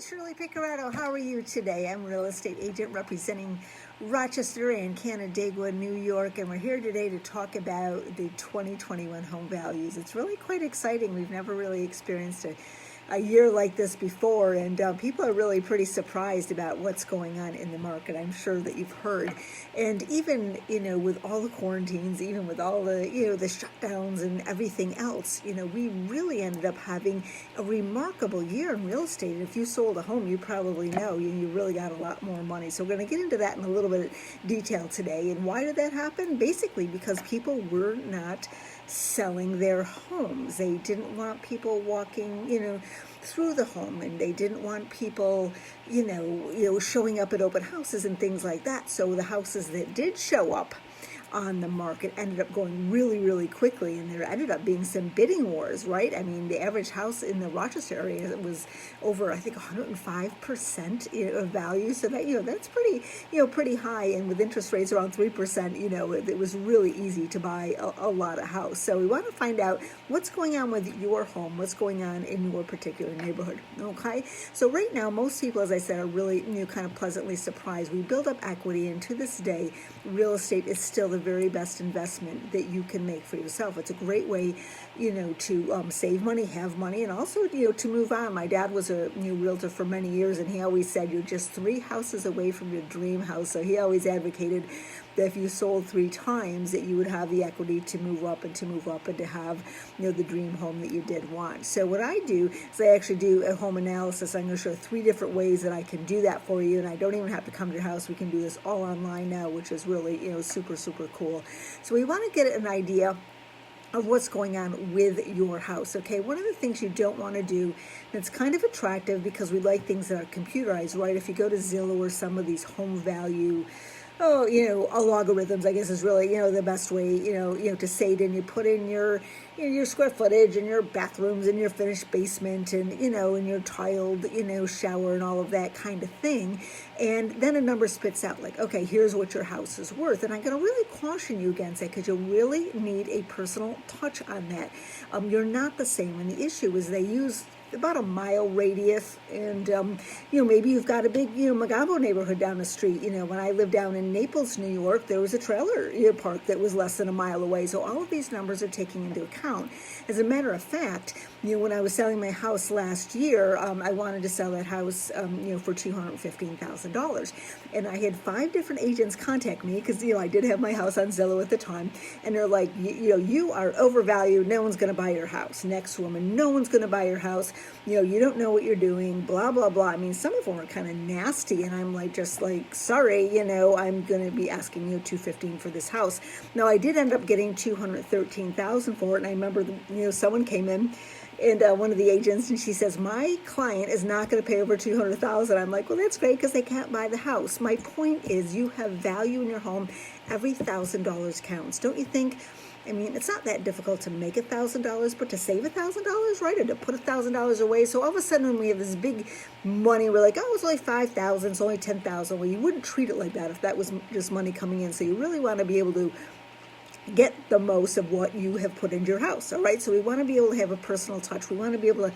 Shirley Picarato. How are you today? I'm a real estate agent representing Rochester and Canandaigua, New York, and we're here today to talk about the 2021 home values. It's really quite exciting. We've never really experienced a year like this before, and people are really pretty surprised about what's going on in the market. I'm sure that you've heard. And even, with all the quarantines, even with all the, the shutdowns and everything else, we really ended up having a remarkable year in real estate. If you sold a home, you probably know you really got a lot more money. So we're going to get into that in a little bit of detail today. And why did that happen? Basically because people were not selling their homes. They didn't want people walking, through the home, and they didn't want people, showing up at open houses and things like that. So the houses that did show up on the market ended up going really, really quickly, and there ended up being some bidding wars, right? I mean, the average house in the Rochester area was over, I think, 105% of value. So that, that's pretty high. And with interest rates around 3%, it was really easy to buy a lot of house. So we want to find out what's going on with your home, what's going on in your particular neighborhood. Okay. So right now, most people, as I said, are really, kind of pleasantly surprised. We build up equity, and to this day, real estate is still the very best investment that you can make for yourself. It's a great way, to save money, have money, and also, to move on. My dad was a realtor for many years, and he always said you're just 3 houses away from your dream house. So he always advocated that if you sold 3 times, that you would have the equity to move up and to have, the dream home that you did want. So what I do is I actually do a home analysis. I'm going to show 3 different ways that I can do that for you, and I don't even have to come to your house. We can do this all online now, which is really, super, super cool. So we want to get an idea of what's going on with your house. Okay, one of the things you don't want to do that's kind of attractive, because we like things that are computerized, right? If you go to Zillow or some of these home value algorithms, I guess is really, the best way, to say it. And you put in your square footage and your bathrooms and your finished basement and, and your tiled, shower and all of that kind of thing. And then a number spits out like, okay, here's what your house is worth. And I'm going to really caution you against that, because you really need a personal touch on that. You're not the same. And the issue is they use about a mile radius, and maybe you've got a big Magabo neighborhood down the street. When I lived down in Naples, New York, there was a trailer park that was less than a mile away. So all of these numbers are taken into account. As a matter of fact, when I was selling my house last year, I wanted to sell that house for $215,000, and I had 5 different agents contact me, because I did have my house on Zillow at the time, and they're like, you are overvalued, no one's going to buy your house. Next woman, no one's going to buy your house. You don't know what you're doing, blah, blah, blah. I mean, some of them are kind of nasty, and I'm just sorry, I'm going to be asking you $215,000 for this house. Now, I did end up getting $213,000 for it, and I remember, someone came in, and one of the agents, and she says, my client is not going to pay over $200,000. I'm like, well, that's great, because they can't buy the house. My point is, you have value in your home. Every $1,000 counts. Don't you think? I mean, it's not that difficult to make $1,000, but to save $1,000, right? Or to put $1,000 away. So all of a sudden, when we have this big money, we're like, oh, it's only $5,000, it's only $10,000. Well, you wouldn't treat it like that if that was just money coming in. So you really want to be able to get the most of what you have put into your house. All right. So we want to be able to have a personal touch. We want to be able to,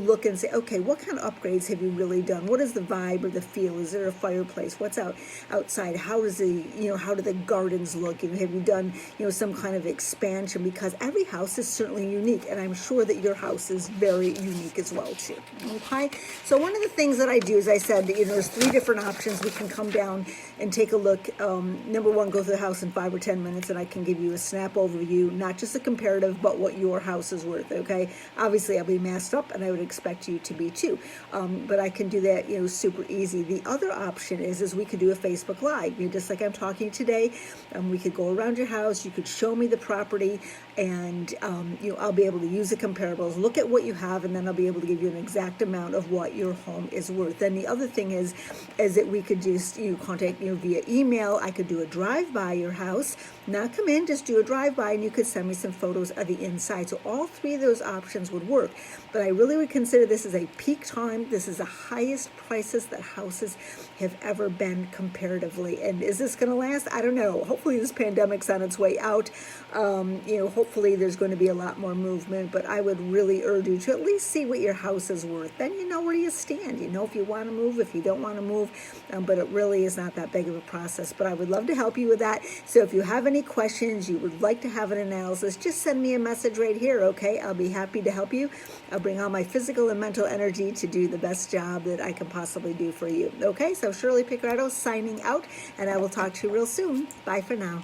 look and say, okay, what kind of upgrades have you really done? What is the vibe or the feel? Is there a fireplace? What's outside? How does how do the gardens look? Have you done, some kind of expansion? Because every house is certainly unique, and I'm sure that your house is very unique as well too. Okay. So one of the things that I do, as I said, there's 3 different options. We can come down and take a look. Number 1, go through the house in 5 or 10 minutes, and I can give you a snap overview, not just a comparative, but what your house is worth. Okay, obviously I'll be masked up, and I would expect you to be too, but I can do that super easy. The other option is we could do a Facebook Live, just like I'm talking today. We could go around your house, you could show me the property, and I'll be able to use the comparables, look at what you have, and then I'll be able to give you an exact amount of what your home is worth. Then the other thing is that we could just contact via email. I could do a drive by your house, not come in, just just do a drive-by and you could send me some photos of the inside. So all three of those options would work. But I really would consider this as a peak time. This is the highest prices that houses have ever been comparatively. And is this going to last? I don't know. Hopefully this pandemic's on its way out. Hopefully there's going to be a lot more movement, but I would really urge you to at least see what your house is worth. Then you know where you stand. You know if you want to move, if you don't want to move, but it really is not that big of a process. But I would love to help you with that. So if you have any questions, you would like to have an analysis, just send me a message right here, okay? I'll be happy to help you. I'll bring all my physical and mental energy to do the best job that I can possibly do for you. Okay, so Shirley Picciardo signing out, and I will talk to you real soon. Bye for now.